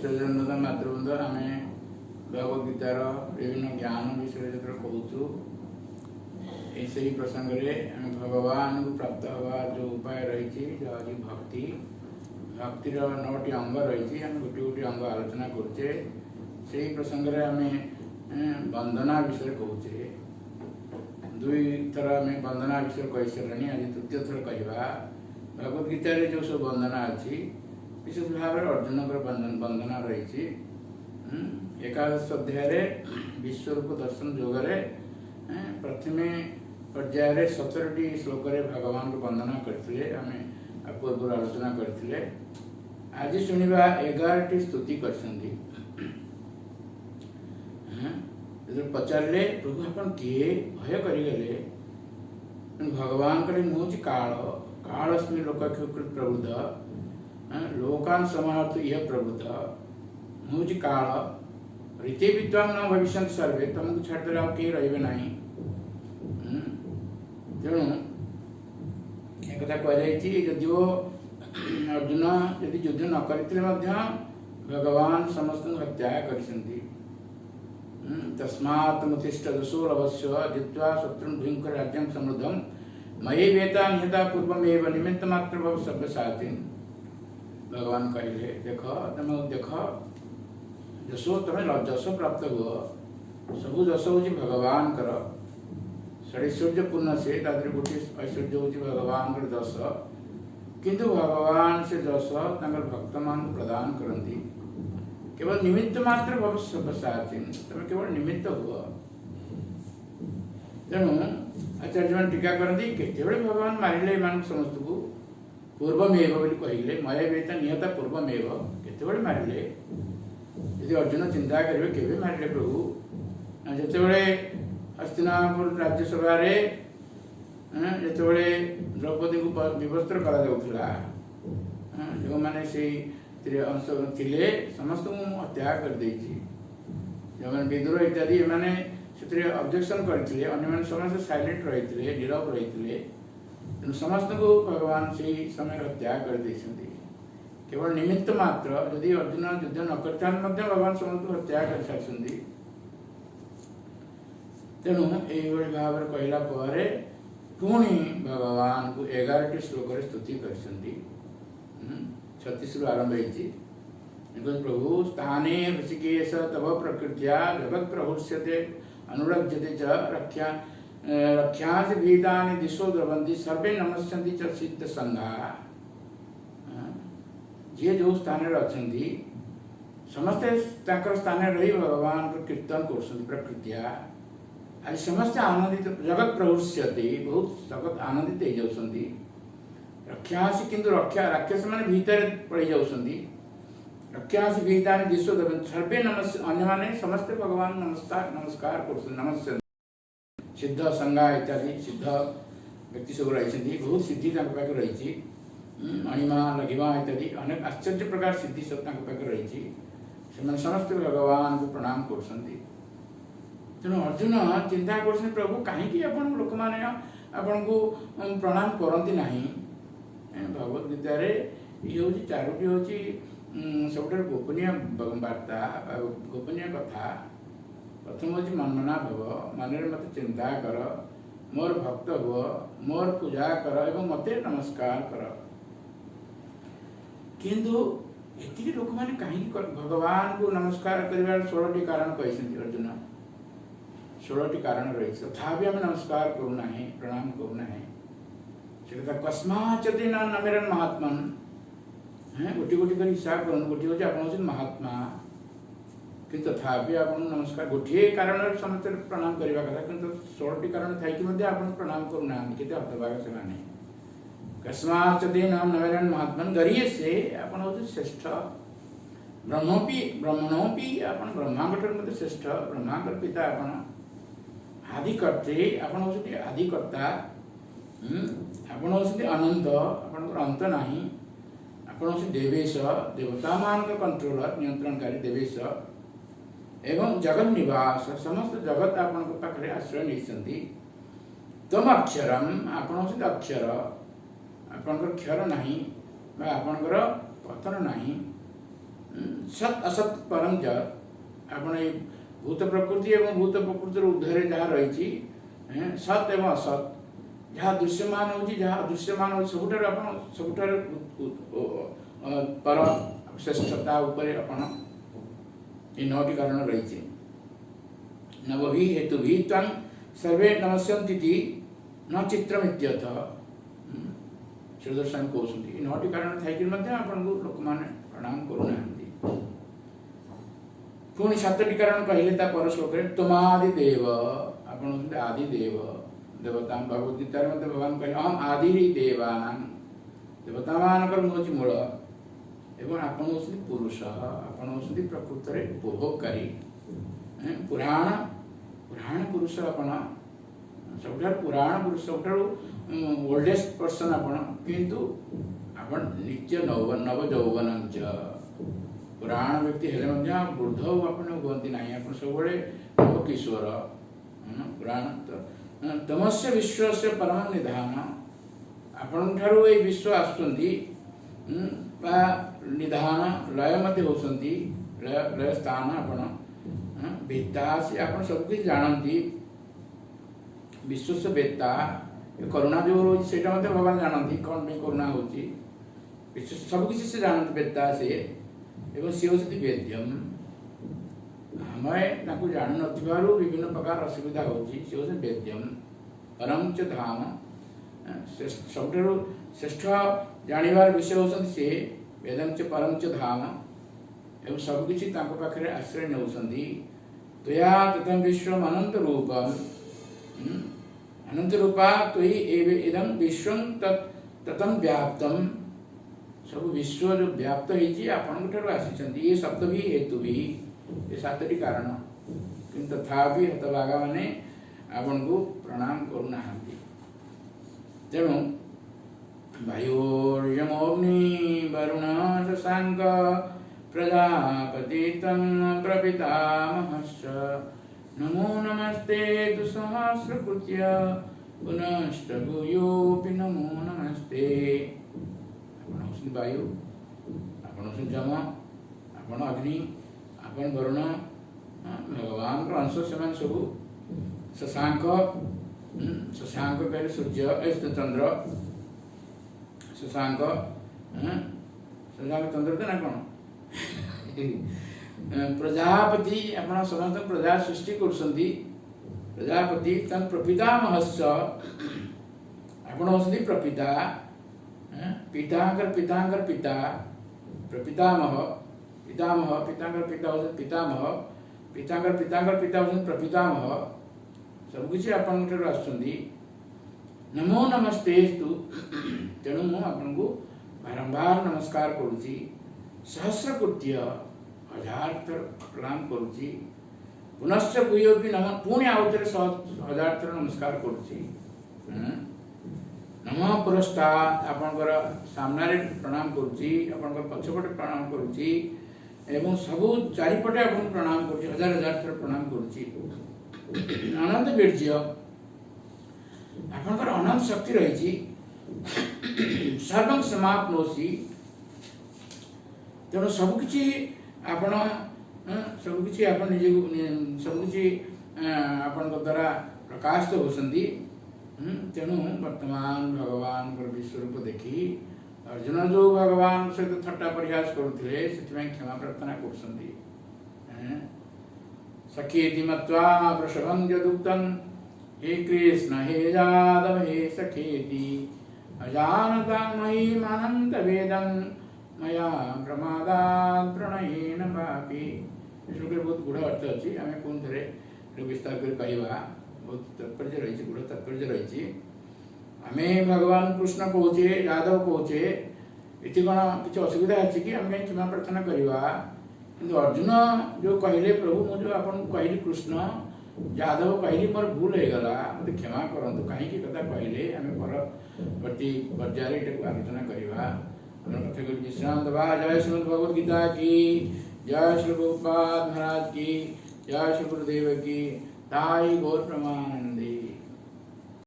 सज्जन मातृवृंद आम भगवद गीतार विभिन्न ज्ञान विषय जो कहूँ से प्रसंग में भगवान को प्राप्त हवा जो उपाय रही भक्ति भक्तिर 9टी अंग रही आम गोटे गोटे अंग आलोचना करुचे से प्रसंग में आम वंदना विषय कहूचे 2 थर आम वंदना विषय कही सारे आज तृतीय थर कहवा भगवद गीतार जो सब वंदना अच्छी विशेष भाव में अर्जुन वंदना रही 11 अध्याय विश्वरूप दर्शन जोगरे प्रथम पर्यायर 17टी श्लोक भगवान को वंदना करते आम पूर्व आलोचना करते आज शुणा 11टी स्तुति कर पचारे प्रभु आपन किए भय करगले भगवान मुझे काल कालस्मी लोकाकृत प्रबुद्ध लोकान समाहर्त यह प्रबुद्ध मुझे काल रीति विद्वान न भविष्य सर्वे तुमको छाड़देले आ किए रे ना तेणु एक कही जदिव अर्जुन यदि युद्ध न करते भगवान समस्त हत्या कर तस्मात् मुतिष्ठ दशोरवश्य जित्वा शत्रुन भयंकर राज्यम समृद्धम मयि वेता निहता पूर्वमेव निमित्त मात्र भव सर्वसाचिन भगवान कहले देख तुम देख जसो तुम जस प्राप्त हुआ सबू जस हूँ भगवान कर षडैश्वर्य पूर्ण से गोटे ऐश्वर्य हूँ भगवान जस किंतु भगवान से जस भक्त मान प्रदान करती केवल निमित्त मात्र भव सर्वसाचिन तुम केवल निमित्त हुआ तेणु आचार्य मान टीका करती केते भगवान मारे मान समस्त को पूर्वमेव कहले मय वेता निहता पूर्वमेव केते मारे यदि अर्जुन चिंता करेंगे केवे मारे प्रभु जिते हस्तिनापुर राज्यसभा जिते द्रौपदी को विवस्त्र करा जो मैंने से अंश थे समस्त हत्या कर जो मैंने विद्रोह इत्यादि एमाने ऑब्जेक्शन करते अन्य समस्त साइलेंट रही नीरव रही समस्त को भगवान से समय हत्या कर देते केवल निमित्त मात्र यदि अर्जुन युद्ध न करता भगवान समस्त हत्या कर सारी तेणु ये भाव कहला पुणी भगवान को 11टी श्लोक स्तुति कर 36 आरंभ हो प्रभु स्थाने ऋषिकेश तव प्रकृत्या जगत प्रहुष्यते अनुरज्यते च रक्षांसि भीतानि दिशो द्रवन्ति सर्वे नमस्यन्ति च सिद्ध संघा जी जो स्थान अच्छा समस्ते स्थान रही भगवान को कीर्तन कर प्रकृतिया आज समस्त आनंदित जगत प्रहुष्यते बहुत जगत आनंदित हो जाती रक्षांसी किंतु रक्षा राक्षस मैंने भीतर पड़ जाती रक्षांसी भीता दिशो सर्वे नमस् अन्य समस्ते भगवान नमस्कार कर नमस्ते सिद्ध संज्ञा इत्यादि सिद्ध व्यक्ति सब रही बहुत सिद्धि रही मणिमा लघिमा इत्यादि अनेक आश्चर्य प्रकार सिद्धि सब रही समस्त भगवान को प्रणाम कर तेणु अर्जुन चिंता कर प्रभु कहीं लोक मैंने आपन को प्रणाम करती ना भगवद गीतार ये हूँ 4टी हूँ सब गोपनीय वार्ता गोपनीय कथा प्रथम हूँ मनमना भव मन मत चिंता कर मोर भक्त हुआ मोर पूजा कर एवं मते नमस्कार कर किंतु ये लोक मैंने कहीं भगवान को नमस्कार कर 16टी कारण कही अर्जुन 16टी कारण रही तथापि आम नमस्कार करूना प्रणाम करूना कस्माचते न मेरन महात्मन गोटी गोटी कर हिसाब कर गोटे हूँ आप महात्मा कि तथापि आप नमस्कार गोटे कारण समस्त प्रणाम करने कथा कि 16टी कारण थी आप प्रणाम करूना के हतभाग से कस्माचते न मेरन महात्मन गरिए से आप श्रेष्ठ ब्रह्मणोपि आप ब्रह्मांड श्रेष्ठ ब्रह्मांड पिता आप आदिकर्ते आपण होती आदिकर्ता आपण होती अनंत आपण अंत नहीं आपण होती देवेश देवता मान कंट्रोलर नियंत्रणकारी देवेश एवं जगत निवास समस्त जगत आपण पाखे आश्रय नहीं तम अक्षरम आपण होती अक्षर आपणकर क्षर नहीं आपणकर पतन नहीं सत असत परम जगत आपण ये भूत प्रकृति एवं भूत प्रकृतिर ऊर्ध्वे जहाँ रही सत एवं असत जहाँ दृश्यमान हो जहाँ अदृश्यमान हो सबुठार आपण सबुठार पर श्रेष्ठता उपरे आपण ये नौटी कारण रही नवभि हेतु भी तंग सर्वे नमस्यन्ति न चित्रमित्यथ श्रीदर्शन कहते नौटी कारण थी आपन को लोक मैंने प्रणाम करूना पुणी 7टी कारण कहले पर श्लोक तुमादिदेव आप आदिदेव देवता भगवद गीतार मध्य भगवान कहले अहम आदि देवानां देवता मानकर मुझे मूल एवं आपन होती पुरुष आपन होती प्रकृत उपभोगकारी पुराण पुराण पुरुष आपण सब पुराण पुरुष सब ओल्डेस्ट पर्सन आपण किंतु आपण नित्य नव जौवन पुराण व्यक्ति हेले वृद्ध आपण हुअंती नाही आपण सब नव किशोर पुराण तमस्य विश्वस्य परम निधान आपण ठारू ए विश्व आसुंती निधान लय मध्य होसंती लय स्थान आपण वेत्ता से आप सबकिछ जानती विश्व से वेत्ता करुणा जो रोज से भगवान जानती कौन पे करुणा होची विश्व सबकिछ से जानती वेत्ता से एवं सी होती वेद्यम हमें ताकू जान नथिबारु विभिन्न प्रकार असुविधा होची सी होती वेद्यम परम च धाम सबठारु श्रेष्ठ जानिबार विषय होसंती से वेदम च परम च धाम एवं सबकिछ ताको पाखरे आश्रय नउसंती त्वया ततं विश्वम अनंत रूपम अनंत रूपा त्वयि इदं विश्वं ततं व्याप्तम सब विश्व जो व्याप्त होती आपण ठार आसी ये शब्द भी हेतु भी ये 7टी कारण किंतु तथापि हतभागा माने आपण को प्रणाम करूना तेणु वायुर्यमोऽग्नि वरुण शशांक प्रजापति तं प्रपितामहश्च नमो नमस्ते तु सहस्रकृत्य पुनश्च भूयोऽपि नमो नमस्ते आपण होसि वायु आपण होसि जम आपण अग्नि आपण वरुण भगवान को अंश समान सब शशांक शशांक कहले सूर्य चंद्र शशांक शशांक चंद्र तो ना कौन प्रजापति अपना समस्त प्रजा सृष्टि करसंती प्रजापति तन प्रपितामहस्य आपण होसंती प्रपिता पितांकर पितांकर पिता प्रपितामह पितामह पितांकर पिता होसंती पितामह पितांकर पितांकर पिता होसंती प्रपितामह सब किछि आपण ठार आसुंती नमो नमस्तेस्तु तेणु मु आपण को बारंबार नमस्कार करूची सहस्रकोट्य 1000 थर प्रणाम करूची पुनश्च भूयोपि नमः पुणी आउथरे 1000 थर नमस्कार करूची नमः पुरस्तात् आपनकर सामने प्रणाम करूची आपनकर पछपटे प्रणाम करूची एवं सबु चारिपटे आपन प्रणाम करूची 1000 थर प्रणाम करूची अनंत वीर्य आपनकर अनंत शक्ति रही सर्वं समाप्नोसी तेणु सबकिछि आपण सबकिछि आपण निजे सबकिछि आपण द्वारा प्रकाशित होसंती तेणु वर्तमान भगवान विश्वरूप देखी अर्जुन जो भगवान सहित थट्टा परिहास करुथिले सेतिमै क्षमा प्रार्थना करसंती सखेति मत्वा वृषभं यदुक्तं हे कृष्ण हे यादव हे सखेति अजानतां महिमानन्तवेदं मया प्रमादात् प्रणयेन पापी श्लोक बहुत गुढ़ अर्थ अच्छी आम पुणी थे विस्तार कर कहवा बहुत तात्पर्य रही गुढ़ तात्पर्य रही आम भगवान कृष्ण कौचे यादव कौचे ये कौन किसी असुविधा अच्छी कि आम क्षमा प्रार्थना करवा कि अर्जुन जो कहले प्रभु मुझे आपन कहली कृष्ण यादव कहली मोर भूल हो गला मत क्षमा करंतु कहीं कथा कहले आम परवर्ती पर्यायर आलोचना करवा कथा कर विश्राम दबा। जय श्रीमद् भगवद गीता की जय श्री प्रभुपाद महाराज की जय श्री गुरुदेव की ताई गौर प्रमानंदे।